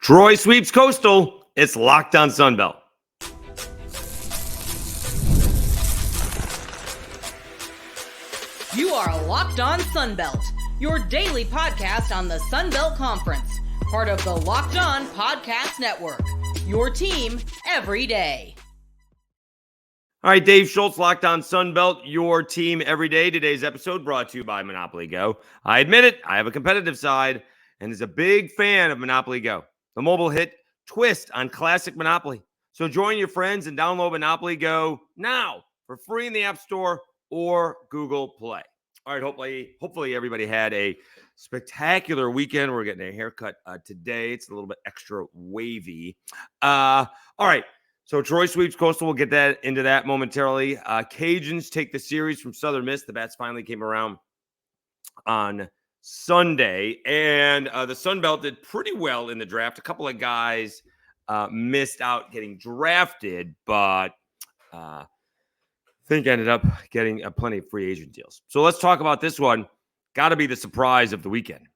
Troy sweeps Coastal. It's Locked on Sunbelt. You are Locked on Sunbelt, your daily podcast on the Sunbelt Conference, part of the Locked on Podcast Network, your team every day. All right, Dave Schultz, Locked on Sunbelt, your team every day. Today's episode brought to you by Monopoly Go. I admit it, I have a competitive side and is a big fan of Monopoly Go, the mobile hit twist on classic Monopoly. So join your friends and download Monopoly Go now for free in the App Store or Google Play. All right, hopefully everybody had a spectacular weekend. We're getting a haircut today. It's a little bit extra wavy. All right, so Troy sweeps Coastal. We'll get into that momentarily. Cajuns take the series from Southern Miss. The bats finally came around on Sunday, and the Sun Belt did pretty well in the draft. A couple of guys missed out getting drafted, but I think ended up getting plenty of free agent deals. So let's talk about this one. Got to be the surprise of the weekend.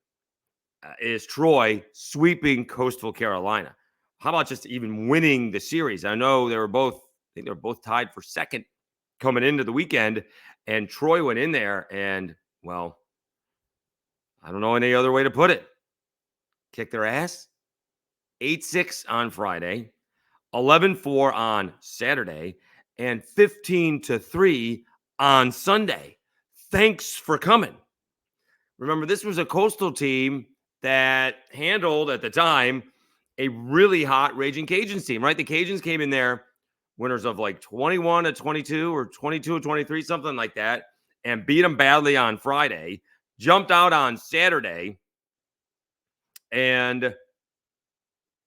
Is Troy sweeping Coastal Carolina? How about just even winning the series? I know they were both tied for second coming into the weekend, and Troy went in there and, well, I don't know any other way to put it. Kick their ass. 8-6 on Friday, 11-4 on Saturday, and 15-3 on Sunday. Thanks for coming. Remember, this was a Coastal team that handled, at the time, a really hot Raging Cajuns team, right? The Cajuns came in there winners of like 21-22 or 22-23, something like that, and beat them badly on Friday. Jumped out on Saturday and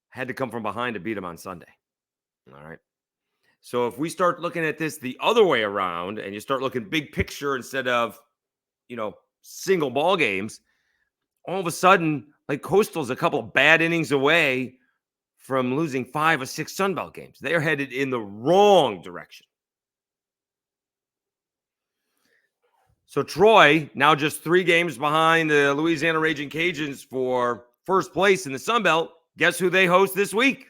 had to come from behind to beat them on Sunday. All right. So if we start looking at this the other way around and you start looking big picture instead of, single ball games, all of a sudden, like Coastal's a couple of bad innings away from losing 5 or 6 Sunbelt games. They're headed in the wrong direction. So Troy, now just 3 games behind the Louisiana Raging Cajuns for first place in the Sun Belt. Guess who they host this week?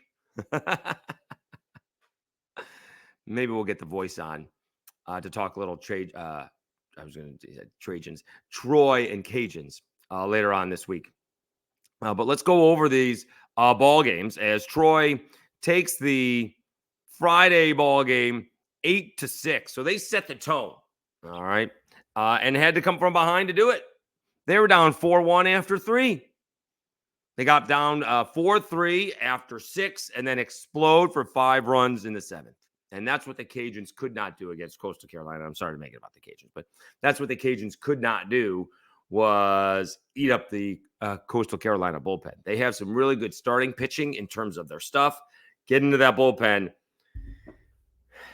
Maybe we'll get the voice on to talk a little trade. I was going to say Trojans, Troy and Cajuns later on this week. But let's go over these ball games as Troy takes the Friday ball game 8-6. So they set the tone. All right. And had to come from behind to do it. They were down 4-1 after 3. They got down 4-3 after 6 and then explode for 5 runs in the 7th. And that's what the Cajuns could not do against Coastal Carolina. I'm sorry to make it about the Cajuns, but that's what the Cajuns could not do was eat up the Coastal Carolina bullpen. They have some really good starting pitching in terms of their stuff. Get into that bullpen,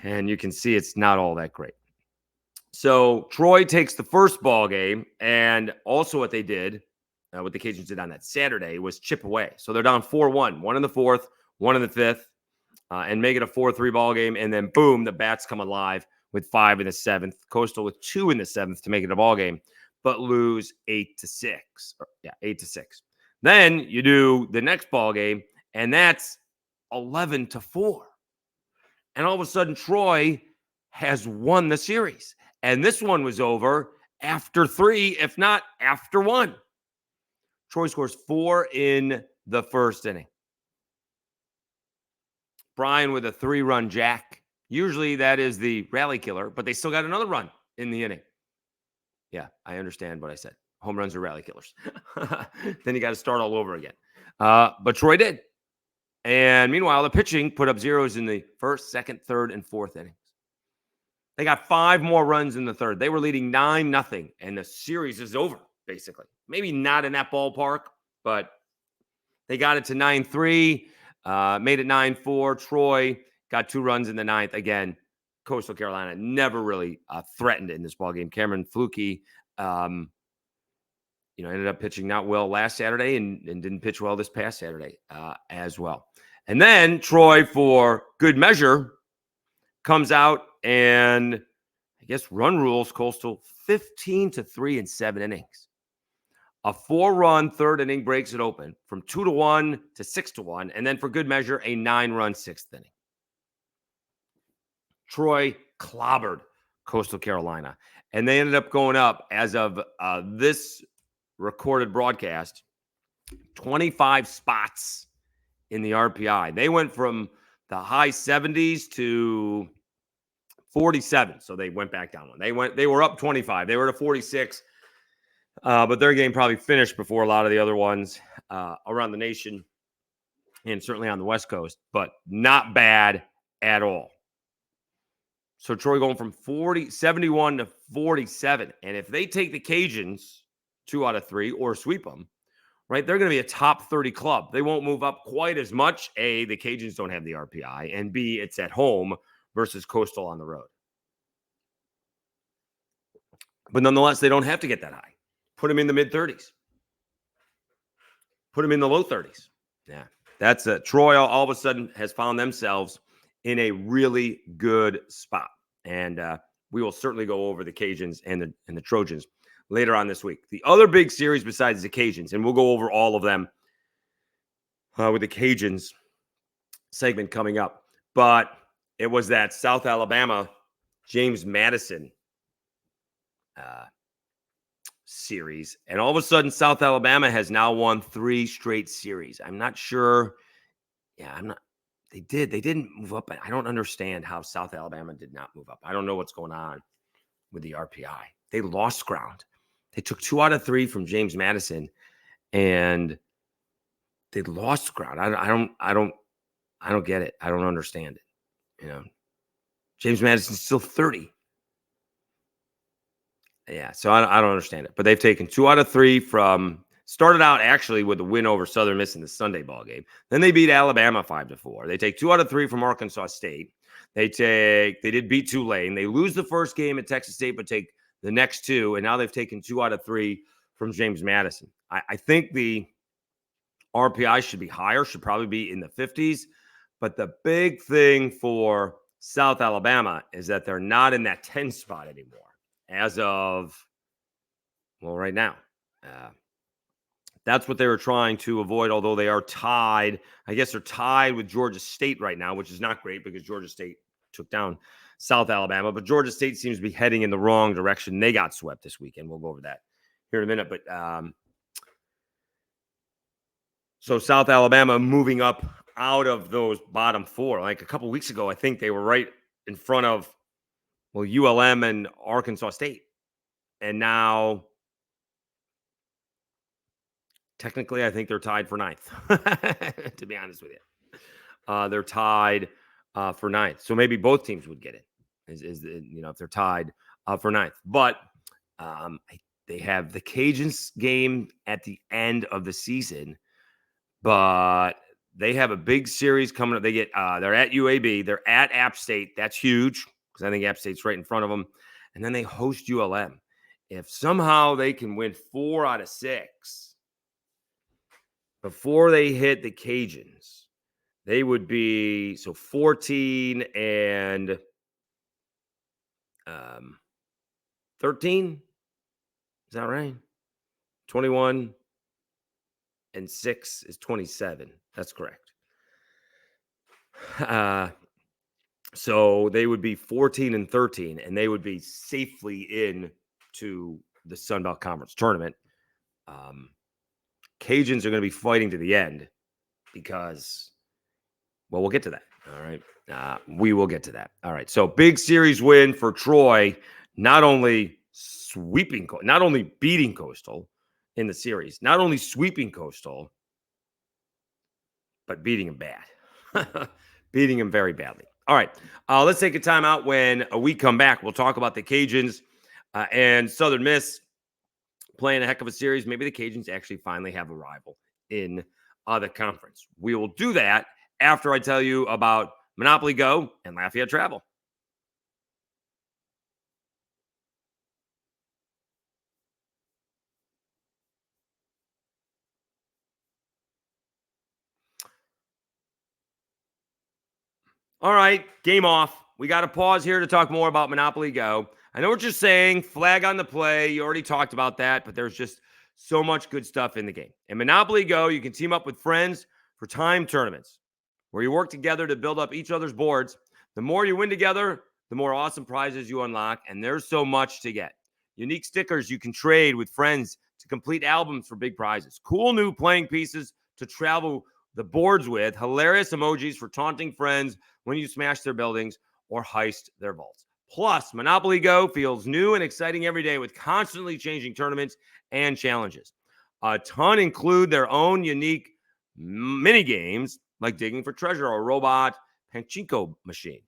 and you can see it's not all that great. So Troy takes the first ball game, and also what they did, what the Cajuns did on that Saturday was chip away. So they're down 4-1, 1 in the 4th, 1 in the 5th, and make it a 4-3 ball game. And then boom, the bats come alive with 5 in the 7th, Coastal with 2 in the 7th to make it a ball game, but lose 8-6. 8-6. Then you do the next ball game, and that's 11-4. And all of a sudden, Troy has won the series. And this one was over after 3, if not after 1. Troy scores 4 in the first inning. Brian with a 3-run jack. Usually that is the rally killer, but they still got another run in the inning. Yeah, I understand what I said. Home runs are rally killers. Then you got to start all over again. But Troy did. And meanwhile, the pitching put up zeros in the 1st, 2nd, 3rd, and 4th innings. They got 5 more runs in the 3rd. They were leading 9-0, and the series is over, basically. Maybe not in that ballpark, but they got it to 9-3, made it 9-4. Troy got 2 runs in the 9th. Again, Coastal Carolina never really threatened in this ballgame. Cameron Fluke, ended up pitching not well last Saturday and didn't pitch well this past Saturday as well. And then Troy, for good measure, comes out and I guess run rules Coastal 15-3 in 7 innings. A 4-run third inning breaks it open from 2-1 to 6-1. And then for good measure, a 9-run sixth inning. Troy clobbered Coastal Carolina. And they ended up going up, as of this recorded broadcast, 25 spots in the RPI. They went from the high 70s to 47. So they went back down one. They were up 25. They were at 46. But their game probably finished before a lot of the other ones around the nation and certainly on the West Coast, but not bad at all. So Troy going from 71 to 47. And if they take the Cajuns 2 out of 3 or sweep them, right, they're going to be a top 30 club. They won't move up quite as much. A, the Cajuns don't have the RPI, and B, it's at home versus Coastal on the road. But nonetheless, they don't have to get that high. Put them in the mid-30s. Put them in the low 30s. Yeah, that's it. Troy all of a sudden has found themselves in a really good spot. And we will certainly go over the Cajuns and the Trojans later on this week. The other big series besides the Cajuns, and we'll go over all of them with the Cajuns segment coming up. But it was that South Alabama, James Madison series. And all of a sudden, South Alabama has now won 3 straight series. I'm not sure. Yeah, They didn't move up. I don't understand how South Alabama did not move up. I don't know what's going on with the RPI. They lost ground. They took 2 out of 3 from James Madison, and they lost ground. I don't get it. I don't understand it. James Madison's still 30. Yeah, so I don't understand it. But they've taken 2 out of 3 from. Started out actually with a win over Southern Miss in the Sunday ball game. Then they beat Alabama 5-4. They take 2 out of 3 from Arkansas State. They did beat Tulane. They lose the first game at Texas State, but take the next 2. And now they've taken 2 out of 3 from James Madison. I think the RPI should be higher, should probably be in the 50s. But the big thing for South Alabama is that they're not in that 10 spot anymore as of, right now. That's what they were trying to avoid, although they are tied. I guess they're tied with Georgia State right now, which is not great because Georgia State took down South Alabama. But Georgia State seems to be heading in the wrong direction. They got swept this weekend. We'll go over that here in a minute. But so South Alabama moving up out of those bottom 4. Like a couple weeks ago, I think they were right in front of, ULM and Arkansas State. And now, technically, I think they're tied for 9th, to be honest with you. They're tied for 9th. So maybe both teams would get it, if they're tied for 9th. But they have the Cajuns game at the end of the season, but they have a big series coming up. They're at UAB. They're at App State. That's huge because I think App State's right in front of them. And then they host ULM. If somehow they can win 4 out of 6 before they hit the Cajuns, they would be 14 and 13. Is that right? 21 and 6 is 27. That's correct. So they would be 14 and 13, and they would be safely in to the Sun Belt Conference tournament. Cajuns are going to be fighting to the end because, we'll get to that. All right. We will get to that. All right. So big series win for Troy, not only beating Coastal in the series, not only sweeping Coastal, but beating him bad, beating him very badly. All right. Let's take a time out. When we come back, we'll talk about the Cajuns and Southern Miss playing a heck of a series. Maybe the Cajuns actually finally have a rival in the conference. We will do that after I tell you about Monopoly Go and Lafayette Travel. All right, game off. We got to pause here to talk more about Monopoly Go. I know what you're saying, flag on the play. You already talked about that, but there's just So much good stuff in the game. In Monopoly Go, you can team up with friends for time tournaments where you work together to build up each other's boards. The more you win together, the more awesome prizes you unlock, and there's so much to get. Unique stickers you can trade with friends to complete albums for big prizes. Cool new playing pieces to travel the boards with. Hilarious emojis for taunting friends when you smash their buildings or heist their vaults. Plus, Monopoly Go feels new and exciting every day with constantly changing tournaments and challenges. A ton include their own unique mini games like digging for treasure or robot pachinko machine.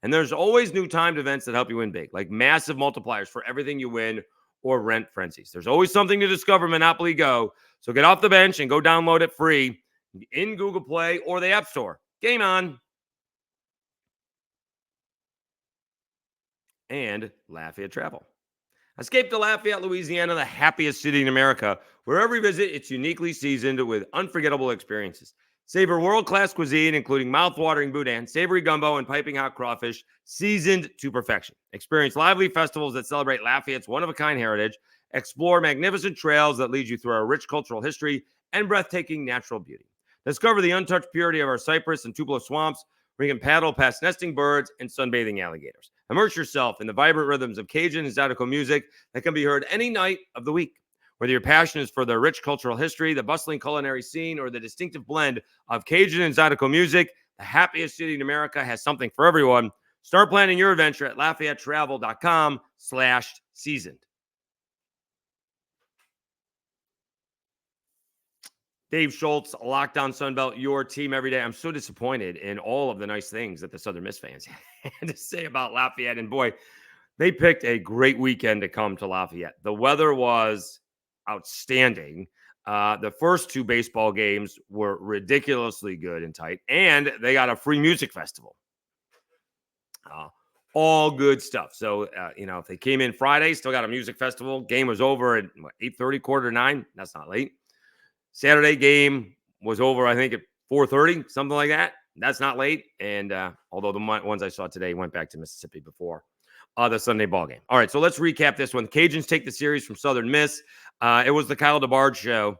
And there's always new timed events that help you win big, like massive multipliers for everything you win or rent frenzies. There's always something to discover in Monopoly Go. So get off the bench and go download it free in Google Play or the App Store. Game on. And Lafayette Travel. Escape to Lafayette, Louisiana, the happiest city in America. Where every visit, it's uniquely seasoned with unforgettable experiences. Savor world-class cuisine, including mouth-watering boudin, savory gumbo, and piping hot crawfish, seasoned to perfection. Experience lively festivals that celebrate Lafayette's one-of-a-kind heritage. Explore magnificent trails that lead you through our rich cultural history and breathtaking natural beauty. Discover the untouched purity of our cypress and tupelo swamps, where you can paddle past nesting birds and sunbathing alligators. Immerse yourself in the vibrant rhythms of Cajun and Zydeco music that can be heard any night of the week. Whether your passion is for the rich cultural history, the bustling culinary scene, or the distinctive blend of Cajun and Zydeco music, the happiest city in America has something for everyone. Start planning your adventure at LafayetteTravel.com/seasoned. Dave Schultz, Lockdown Sunbelt, your team every day. I'm so disappointed in all of the nice things that the Southern Miss fans had to say about Lafayette. And boy, they picked a great weekend to come to Lafayette. The weather was outstanding. The first two baseball games were ridiculously good and tight, and they got a free music festival. All good stuff. So, if they came in Friday, still got a music festival. Game was over at 8:30, 8:45. That's not late. Saturday game was over, I think, at 4:30, something like that. That's not late. And although the ones I saw today went back to Mississippi before the Sunday ball game. All right, so let's recap this one. The Cajuns take the series from Southern Miss. It was the Kyle DeBarge show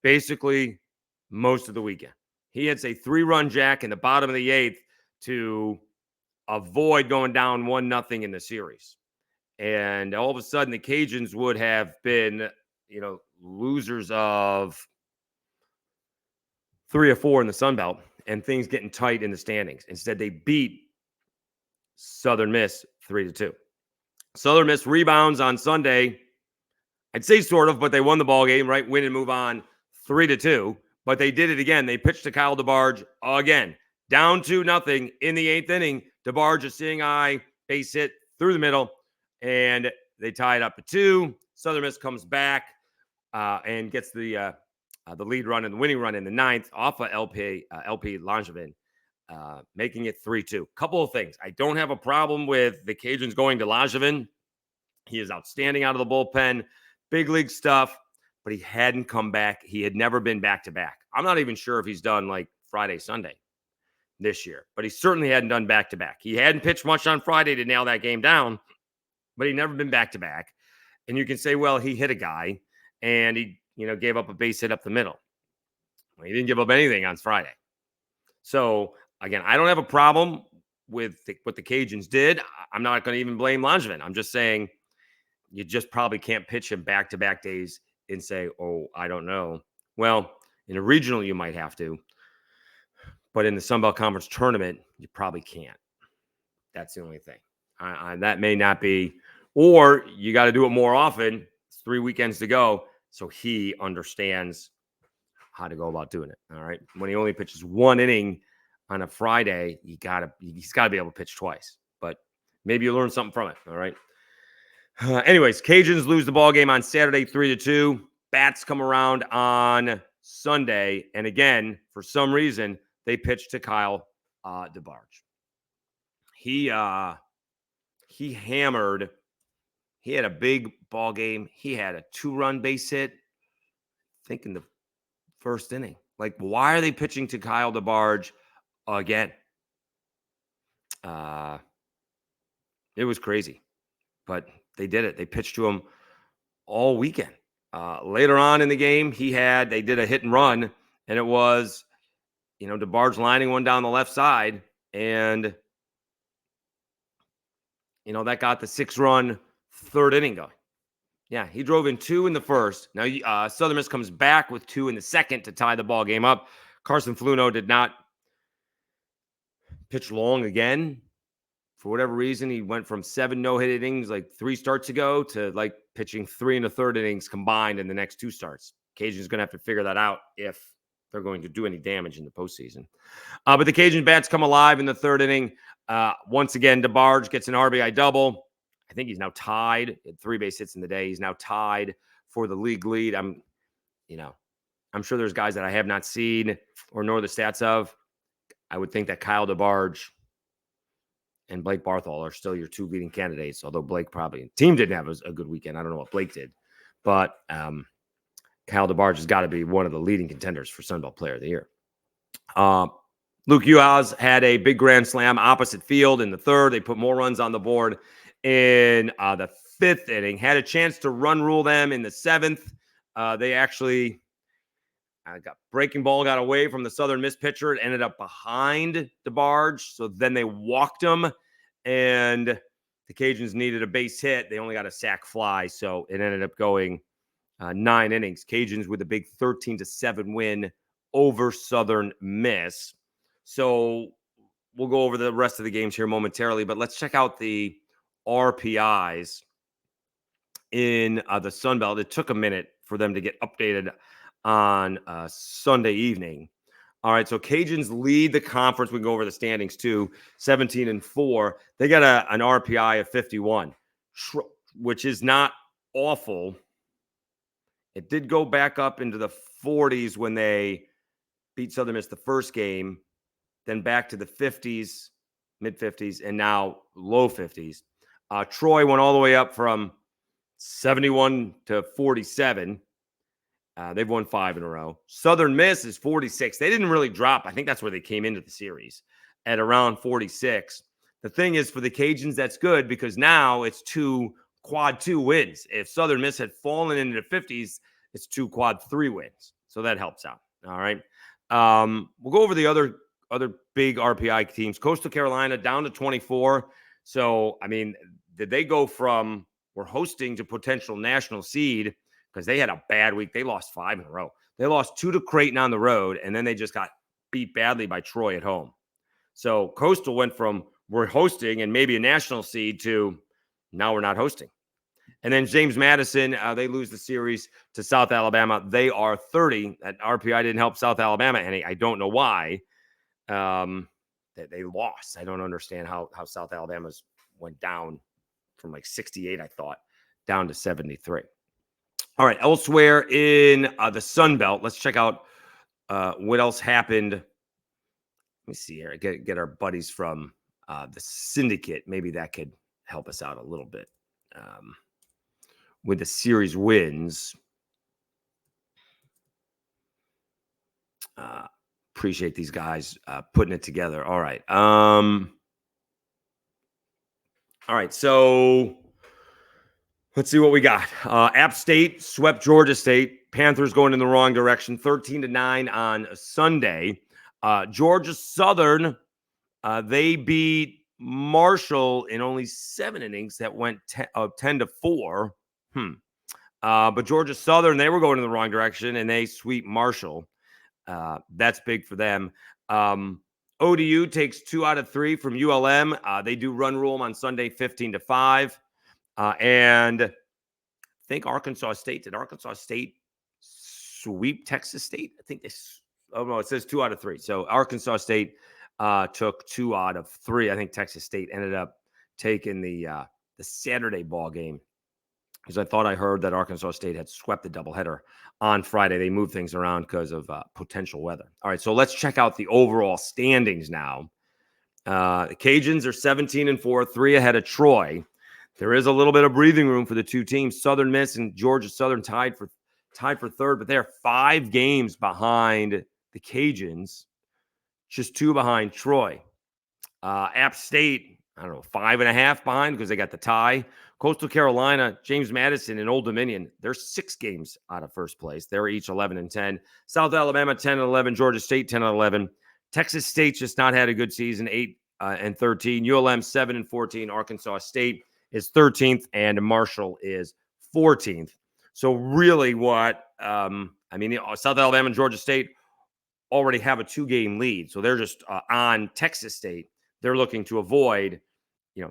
basically most of the weekend. He hits a 3-run jack in the bottom of the 8th to avoid going down 1-0 in the series. And all of a sudden, the Cajuns would have been, losers of 3 or 4 in the Sun Belt and things getting tight in the standings. Instead, they beat Southern Miss 3-2. Southern Miss rebounds on Sunday. I'd say sort of, but they won the ball game, right? Win and move on 3-2. But they did it again. They pitched to Kyle DeBarge again. Down 2-0 in the 8th inning. DeBarge, a seeing eye, base hit through the middle, and they tie it up at 2. Southern Miss comes back and gets the lead run and the winning run in the 9th off of LP Langevin, making it 3-2. Couple of things. I don't have a problem with the Cajuns going to Langevin. He is outstanding out of the bullpen, big league stuff, but he hadn't come back. He had never been back-to-back. I'm not even sure if he's done like Friday, Sunday this year, but he certainly hadn't done back-to-back. He hadn't pitched much on Friday to nail that game down, but he'd never been back-to-back. And you can say, well, he hit a guy and he, gave up a base hit up the middle. Well, he didn't give up anything on Friday. So, again, I don't have a problem with what the Cajuns did. I'm not going to even blame Langevin. I'm just saying you just probably can't pitch him back-to-back days and say, oh, I don't know. Well, in a regional, you might have to. But in the Sun Belt Conference tournament, you probably can't. That's the only thing. That may not be. Or you got to do it more often. It's 3 weekends to go. So he understands how to go about doing it. All right. When he only pitches 1 inning on a Friday, he's got to be able to pitch twice. But maybe you learn something from it. All right. Anyways, Cajuns lose the ball game on Saturday 3-2. Bats come around on Sunday. And again, for some reason, they pitched to Kyle DeBarge. He hammered. He had a big ball game. He had a 2-run base hit, I think in the first inning. Like, why are they pitching to Kyle DeBarge again? It was crazy, but they did it. They pitched to him all weekend. Later on in the game, they did a hit and run, and it was, DeBarge lining one down the left side, and, that got the 6-run third inning going. Yeah, he drove in 2 in the first. Now, Southern Miss comes back with 2 in the second to tie the ball game up. Carson Fluno did not pitch long again. For whatever reason, he went from 7 no-hit innings like 3 starts ago to like pitching 3 1/3 innings combined in the next 2 starts. Cajuns going to have to figure that out if they're going to do any damage in the postseason. But the Cajun bats come alive in the 3rd inning. Once again, DeBarge gets an RBI double. I think he's now tied at 3 base hits in the day. He's now tied for the league lead. I'm sure there's guys that I have not seen or know the stats of. I would think that Kyle DeBarge and Blake Barthol are still your 2 leading candidates, although Blake team didn't have a good weekend. I don't know what Blake did, but Kyle DeBarge has got to be one of the leading contenders for Sunbelt Player of the Year. Luke Uhas had a big grand slam opposite field in the 3rd. They put more runs on the board in the 5th inning. Had a chance to run rule them in the 7th. They actually breaking ball got away from the Southern Miss pitcher. It ended up behind DeBarge. So then they walked him, and the Cajuns needed a base hit. They only got a sac fly. So it ended up going 9 innings. Cajuns with a big 13-7 win over Southern Miss. So we'll go over the rest of the games here momentarily, but let's check out the RPIs in the Sun Belt. It took a minute for them to get updated on Sunday evening. All right, so Cajuns lead the conference. We can go over the standings too, 17-4. They got an RPI of 51, which is not awful. It did go back up into the 40s when they beat Southern Miss the first game, then back to the 50s, mid-50s, and now low 50s. Troy went all the way up from 71 to 47. They've won 5 in a row. Southern Miss is 46. They didn't really drop. I think that's where they came into the series, at around 46. The thing is, for the Cajuns, that's good because now it's 2 quad 2 wins. If Southern Miss had fallen into the 50s, it's 2 quad 3 wins. So that helps out. All right. We'll go over the other big RPI teams. Coastal Carolina down to 24. So, I mean, did they go from we're hosting to potential national seed? Because they had a bad week. They lost 5 in a row. They lost 2 to Creighton on the road, and then they just got beat badly by Troy at home. So Coastal went from we're hosting and maybe a national seed to now we're not hosting. And then James Madison, they lose the series to South Alabama. They are 30. That RPI didn't help South Alabama any. I don't know why they lost. I don't understand how South Alabama's went down from like 68, I thought, down to 73. All right, elsewhere in the Sun Belt, let's check out what else happened. Let me see here. Get our buddies from the syndicate. Maybe that could help us out a little bit with the series wins. Appreciate these guys putting it together. All right. All right, so let's see what we got. App State swept Georgia State. Panthers going in the wrong direction, 13-9 on Sunday. Georgia Southern, they beat Marshall in only 7 innings. That went 10-4. But Georgia Southern, they were going in the wrong direction, and they sweep Marshall. That's big for them. ODU takes 2 out of 3 from ULM. They do run rule them on Sunday, 15-5. And I think Arkansas State, did Arkansas State sweep Texas State? I think it says 2 out of 3. So Arkansas State took 2 out of 3. I think Texas State ended up taking the Saturday ball game because I thought I heard that Arkansas State had swept the doubleheader on Friday. They moved things around because of potential weather. All right, so let's check out the overall standings now. The Cajuns are 17-4, 3 ahead of Troy. There is a little bit of breathing room for the 2 teams. Southern Miss and Georgia Southern tied for 3rd, but they're 5 games behind the Cajuns, just 2 behind Troy. App State I don't know, 5.5 behind because they got the tie. Coastal Carolina, James Madison, and Old Dominion, they're 6 games out of first place. They're each 11-10. South Alabama, 10-11. Georgia State, 10-11. Texas State's just not had a good season, 8-13. ULM, 7-14. Arkansas State is 13th, and Marshall is 14th. So really South Alabama and Georgia State already have a 2-game lead. So they're just on Texas State. They're looking to avoid,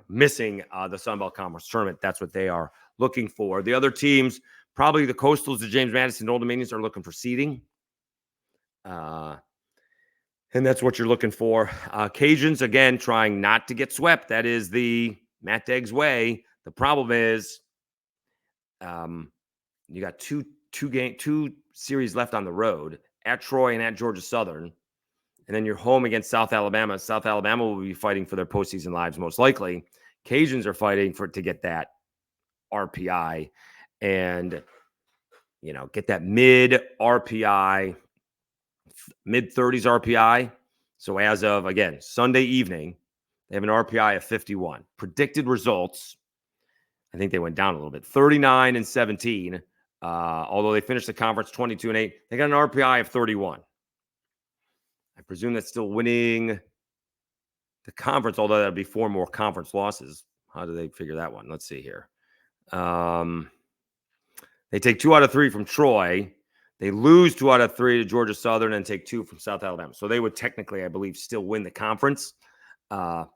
missing the Sun Belt Conference tournament. That's what they are looking for. The other teams, probably the Coastals, the James Madison, Old Dominions, are looking for seeding. And that's what you're looking for. Cajuns, again, trying not to get swept. That is the Matt Deggs way. The problem is you got two series left on the road, at Troy and at Georgia Southern. And then you're home against South Alabama. South Alabama will be fighting for their postseason lives most likely. Cajuns are fighting to get that RPI and, get that mid-30s RPI. So as of, again, Sunday evening, they have an RPI of 51. Predicted results, I think they went down a little bit, 39-17. Although they finished the conference 22-8, they got an RPI of 31. I presume that's still winning the conference, although that'd be 4 more conference losses. How do they figure that one? Let's see here. They take 2 out of 3 from Troy. They lose 2 out of 3 to Georgia Southern and take 2 from South Alabama. So they would technically, I believe, still win the conference. And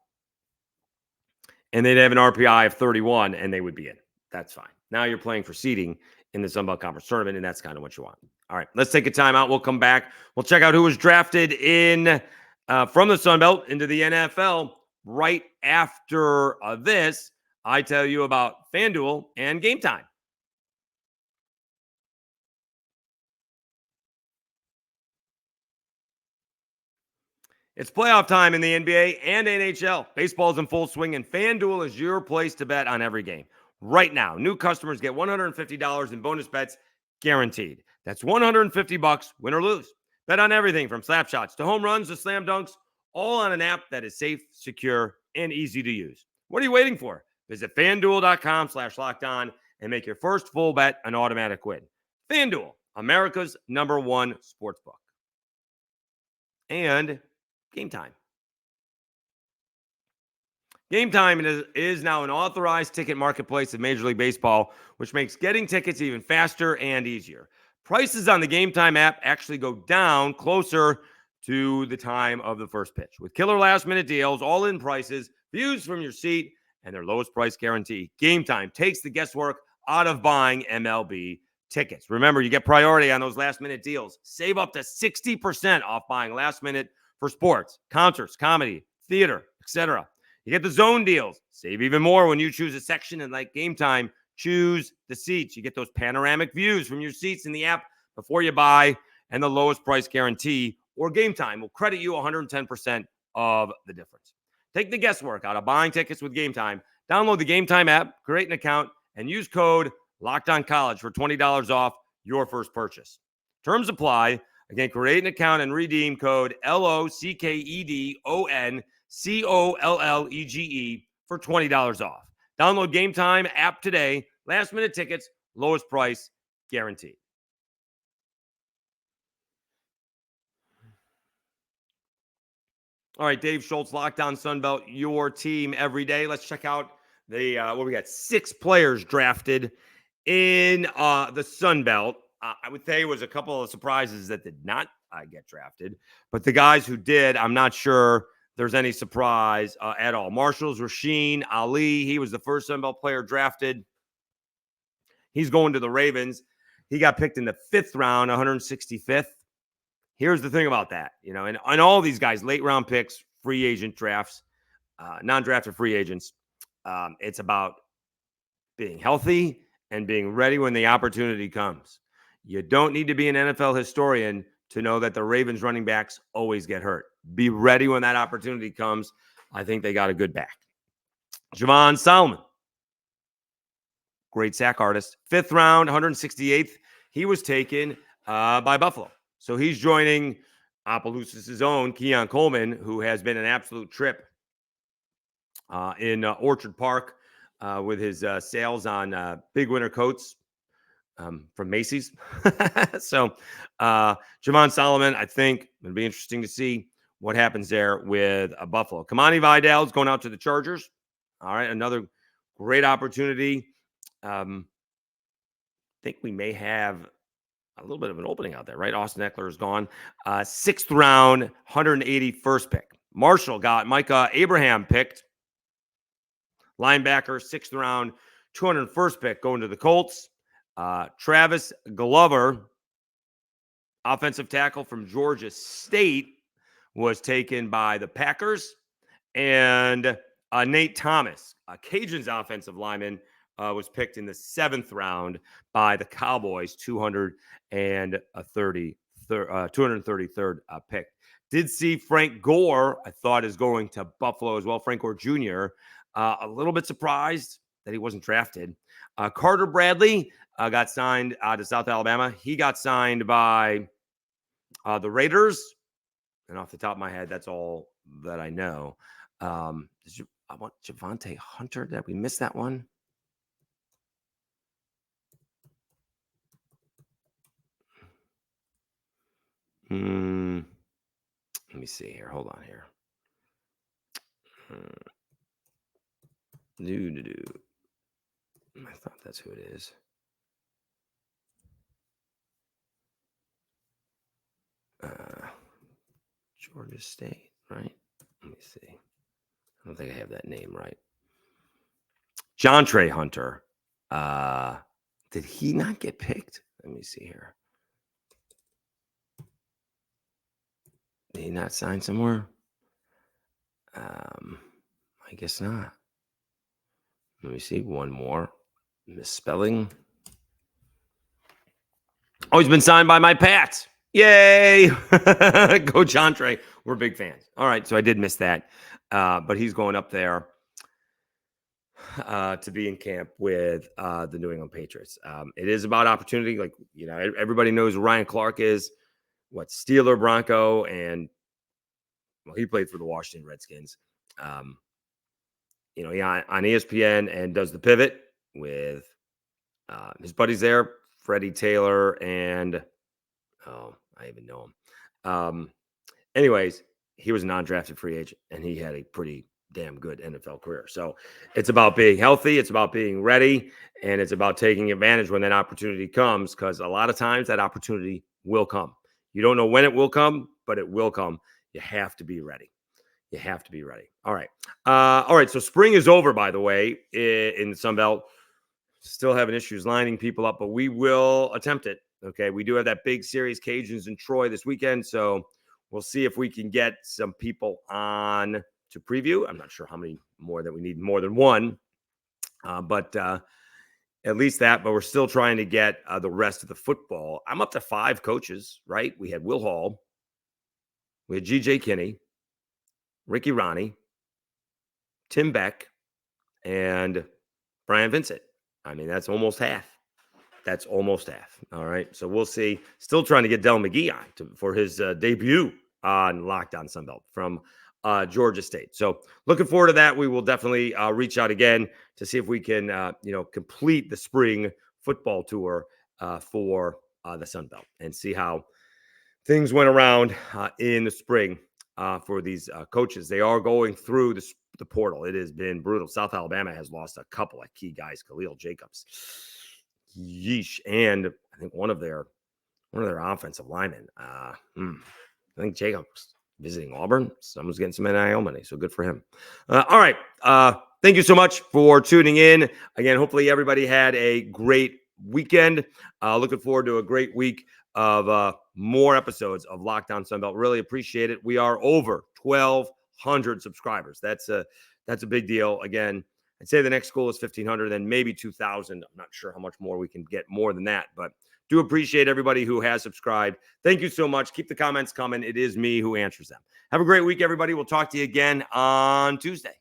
they'd have an RPI of 31, and they would be in. That's fine. Now you're playing for seeding in the Sun Belt Conference tournament, and that's kind of what you want. All right, let's take a timeout. We'll come back. We'll check out who was drafted in from the Sun Belt into the NFL. Right after this, I tell you about FanDuel and Gametime. It's playoff time in the NBA and NHL. Baseball's in full swing, and FanDuel is your place to bet on every game. Right now, new customers get $150 in bonus bets guaranteed. That's $150, win or lose. Bet on everything from slap shots to home runs to slam dunks, all on an app that is safe, secure, and easy to use. What are you waiting for? Visit FanDuel.com/lockedon and make your first full bet an automatic win. FanDuel, America's #1 sportsbook. And Gametime. Gametime is now an authorized ticket marketplace of Major League Baseball, which makes getting tickets even faster and easier. Prices on the Gametime app actually go down closer to the time of the first pitch. With killer last-minute deals, all-in prices, views from your seat, and their lowest price guarantee, Gametime takes the guesswork out of buying MLB tickets. Remember, you get priority on those last-minute deals. Save up to 60% off buying last-minute for sports, concerts, comedy, theater, etc. You get the zone deals. Save even more when you choose a section, and like Gametime, choose the seats. You get those panoramic views from your seats in the app before you buy, and the lowest price guarantee or Gametime will credit you 110% of the difference. Take the guesswork out of buying tickets with Gametime. Download the Gametime app, create an account, and use code LOCKEDONCollege for $20 off your first purchase. Terms apply. Again, create an account and redeem code LOCKEDONCOLLEGE for $20 off. Download Gametime app today. Last minute tickets, lowest price guaranteed. All right, Dave Schultz, Locked On Sunbelt, your team every day. Let's check out we got 6 players drafted in the Sunbelt. I would say it was a couple of surprises that did not get drafted, but the guys who did, I'm not sure there's any surprise at all. Marshall's Rasheen Ali. He was the first Sunbelt player drafted. He's going to the Ravens. He got picked in the 5th round, 165th. Here's the thing about that, and all these guys, late round picks, free agent drafts, non-drafted free agents, it's about being healthy and being ready when the opportunity comes. You don't need to be an NFL historian to know that the Ravens running backs always get hurt. Be ready when that opportunity comes. I think they got a good back. Javon Solomon, great sack artist. 5th round, 168th. He was taken by Buffalo. So he's joining Opelousas' own Keon Coleman, who has been an absolute trip in Orchard Park with his sales on big winter coats from Macy's. So Javon Solomon, I think it'll be interesting to see what happens there with Buffalo. Kamani Vidal's going out to the Chargers. All right, another great opportunity. I think we may have a little bit of an opening out there, right? Austin Eckler is gone. 6th round, 181st pick. Marshall got Micah Abraham picked. Linebacker, 6th round, 201st pick going to the Colts. Travis Glover, offensive tackle from Georgia State, was taken by the Packers. And Nate Thomas, a Cajuns offensive lineman, was picked in the 7th round by the Cowboys, 233rd pick. Did see Frank Gore, I thought, is going to Buffalo as well. Frank Gore Jr., a little bit surprised that he wasn't drafted. Carter Bradley got signed to South Alabama. He got signed by the Raiders. And off the top of my head, that's all that I know. I want Javante Hunter. Did we miss that one? Let me see here. Hold on here. I thought that's who it is. Georgia State, right? Let me see. I don't think I have that name right. John Trey Hunter. Did he not get picked? Let me see here. Did he not sign somewhere? I guess not. Let me see. One more. Misspelling. Oh, he's been signed by my Pats. Yay. Go John Trey. We're big fans. All right. So I did miss that. But he's going up there to be in camp with the New England Patriots. It is about opportunity. Like, you know, everybody knows who Ryan Clark is. What, Steeler, Bronco, and well, he played for the Washington Redskins. You know, on ESPN and does the pivot with his buddies there, Freddie Taylor, and I even know him. Anyways, he was a non-drafted free agent, and he had a pretty damn good NFL career. So it's about being healthy, it's about being ready, and it's about taking advantage when that opportunity comes, because a lot of times that opportunity will come. You don't know when it will come, but it will come. You have to be ready. You have to be ready. All right. All right. So spring is over, by the way, in the Sun Belt. Still having issues lining people up, but we will attempt it. Okay. We do have that big series, Cajuns in Troy this weekend. So we'll see if we can get some people on to preview. I'm not sure how many more that we need, more than one, but at least that. But we're still trying to get the rest of the football. I'm up to 5 coaches, right? We had Will Hall. We had G.J. Kinney, Ricky Ronnie, Tim Beck, and Brian Vincent. I mean, that's almost half. That's almost half. All right. So we'll see. Still trying to get Del McGee on for his debut on Locked On Sunbelt from Georgia State. So looking forward to that. We will definitely reach out again to see if we can, complete the spring football tour for the Sunbelt and see how things went around in the spring for these coaches. They are going through the portal. It has been brutal. South Alabama has lost a couple of key guys, Khalil Jacobs, yeesh, and I think one of their offensive linemen. I think Jacobs visiting Auburn. Someone's getting some NIL money, so good for him. All right. Thank you so much for tuning in. Again, hopefully everybody had a great weekend. Looking forward to a great week of more episodes of Locked On Sunbelt. Really appreciate it. We are over 1,200 subscribers. That's a big deal. Again, I'd say the next goal is 1,500, then maybe 2,000. I'm not sure how much more we can get more than that, but do appreciate everybody who has subscribed. Thank you so much. Keep the comments coming. It is me who answers them. Have a great week, everybody. We'll talk to you again on Tuesday.